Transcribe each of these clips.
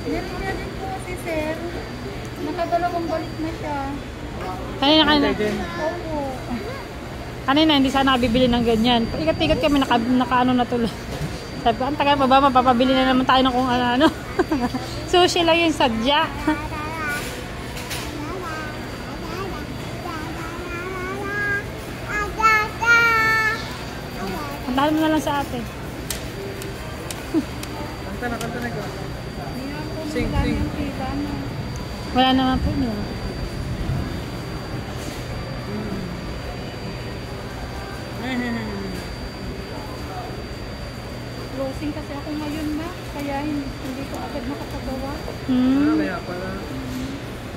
Narinig din po si Sir. Nakadalawang balik na siya. Kanina. Opo. Kanina, hindi sana bibili ng ganyan. Ikat-ikat kami, naka-ano na tuloy. Sabi ko, ang tagal pa ba? Mapapabili na naman tayo ng kung ano-ano. Sushi lang yung sadya. Kantahan mo na lang sa ate. Kanta na ka. Sing. Wala naman po niya. Closing kasi ako ngayon na. Kaya hindi ko agad makapagawa. Kaya pala.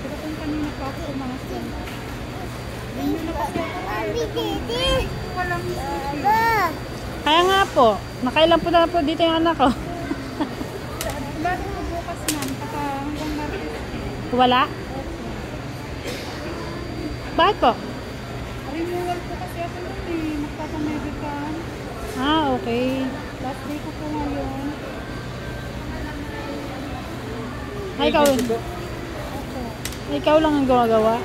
Pero kung kanina pa ako umasok. Ganyan na kasi ako. Walang sushi. Kaya nga po, nakailan po na po dito yung anak ko. Lalo ko bukas na. Hanggang Martes. Wala? Bakit po? Renewal po kasi ako nun eh. Magpapamedical. Ah, okay. Last day ko po ngayon. Ay, ikaw lang ang gumagawa.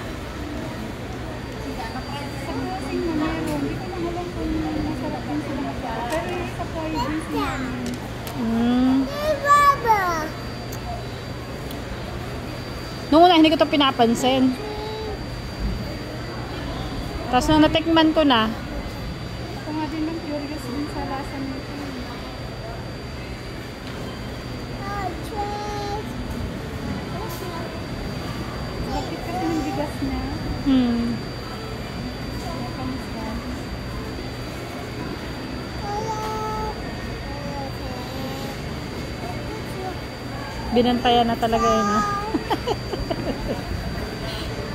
Sa closing na meron. Hindi ko na alam kung masarap din sila magagawa. Pero yung sa poisons namin. Noong una, hindi ko ito pinapansin. Tapos nung natikman ko na, Ako nga din ng curious din sa lasa nito. Bakit kasi ng bigas na? Kaya kamusta? binantayan na talaga yun, ha?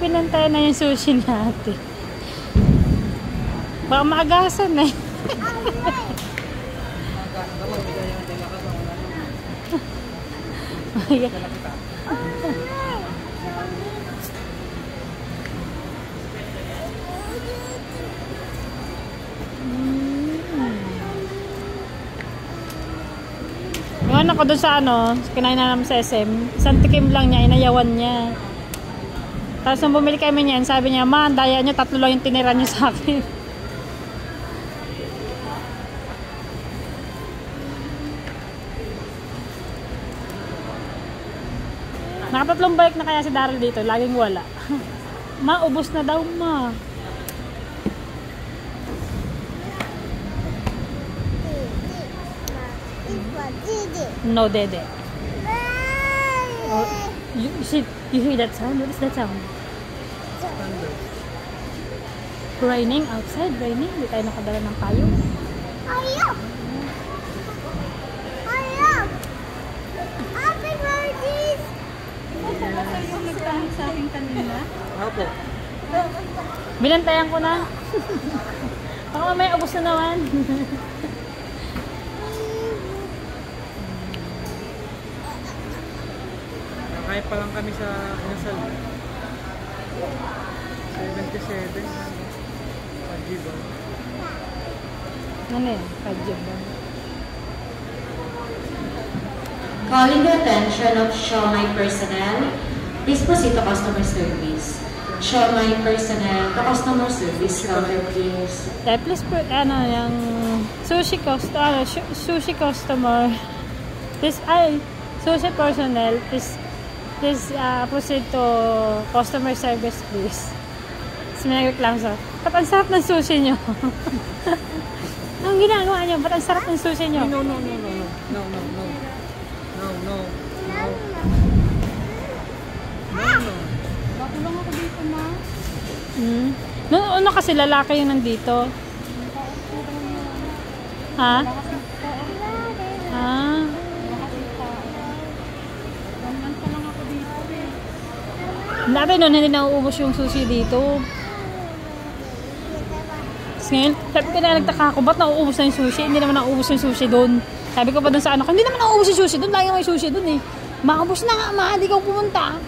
Binantayan na yung sushi ni ate. Baka maagasan eh. Yung anak ko doon sa kinain na namin sa SM, isang tikim lang niya, inayawan niya. Tapos nung bumili kami niyan, sabi niya, ma, ang daya niyo, 3 lang yung tinira niyo sa akin. Nakatatlong balik na kaya si Daryl dito, laging wala. Ma, ubos na daw, ma. No, dede. Oh, you hear that sound? What is that sound? Raining outside, raining. Hindi tayo nakadala ng payong. Yung nagtanong sa akin kanina. Opo. Binantayan ko na. Baka mamaya ubos na naman. Kaya pa lang kami sa Inasal. 77. Sa Giba. Ano yan? Kadyo ba? Calling the attention of Shomai personnel, please proceed to customer service. Shomai personnel, to customer service counter, please. Please put, yung sushi sushi customer. Please, sushi personnel, please proceed to customer service, please. Tapos may nagreklamo sa, ba't ang sarap ng sushi nyo? Anong ginagawa nyo? Ba't ang sarap ng sushi nyo? No. Bago lang ako dito, ma. Ano kasi lalaki yung nandito? Ha? Ah. Dati noon hindi nauubos yung sushi dito. Tapos ngayon, sabi ko na nagtaka ako, ba't nauubos na yung sushi? Hindi naman nauubos yung sushi doon. Sabi ko pa doon sa hindi naman nauubos yung sushi doon. Lagi may sushi doon eh. Maubos na nga, ma. Di ka pumunta.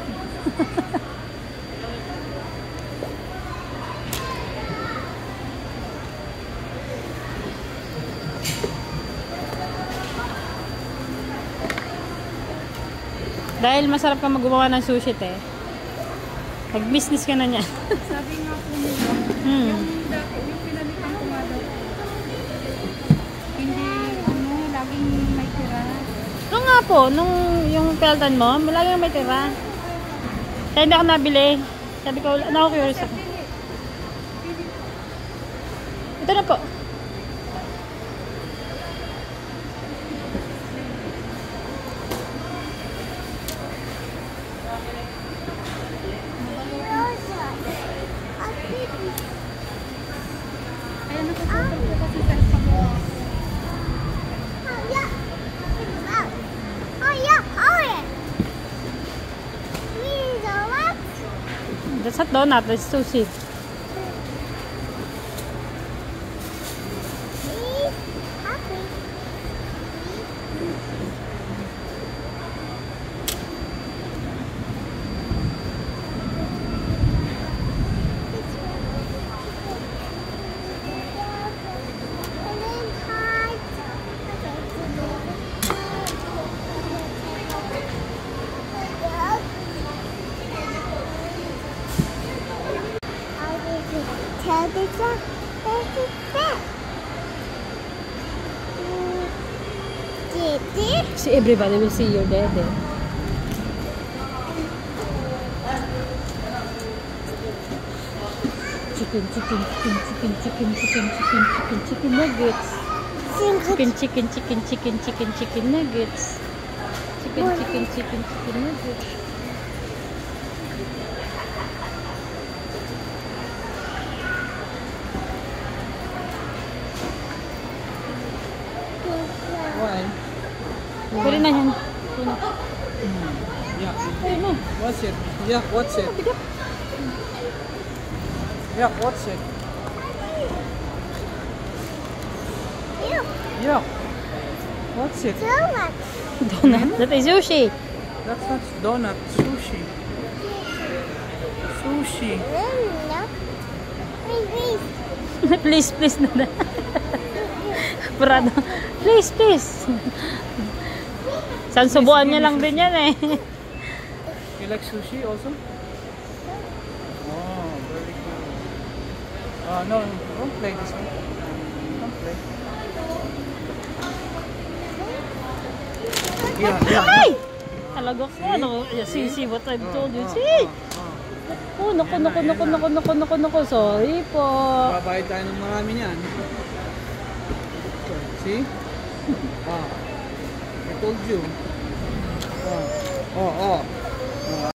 Dahil masarap ka magawa ng sushi, te. Mag-business ka na niya. Sabi nga po nila, Hmm. yung dati, yung pinalitan ko nga daw, hindi, laging may tira. Nung nga po, nung yung peltan mo, laging may tira. Kaya hindi ako nabili. Sabi ko, curious ako. Ito na po. Kaya nakaputol ko kasi sa isang That's not donut, that's sushi. Tell the dog that it's fat. Did See, everybody will see your daddy. Chicken nuggets. Chicken nuggets. Chicken nuggets. Why? Pwede na yan. Pwede na. Yeah. Pwede na. What's it? Yeah, what's it? Yeah, what's it? you Yeah. What's it? so much? Donut. That is sushi. That's not donut. Sushi. Sushi. No. Please. Please na. Parado. Please. Sansubuan niya lang din yan eh. You like sushi also? Oh, very good. No, don't play this one. Don't play. Yeah. Ay! Talaga ko. Ano? See what I've told you. See? Oh, naku. Sorry po. Babayad tayo ng marami niyan. See? I told you. Oh.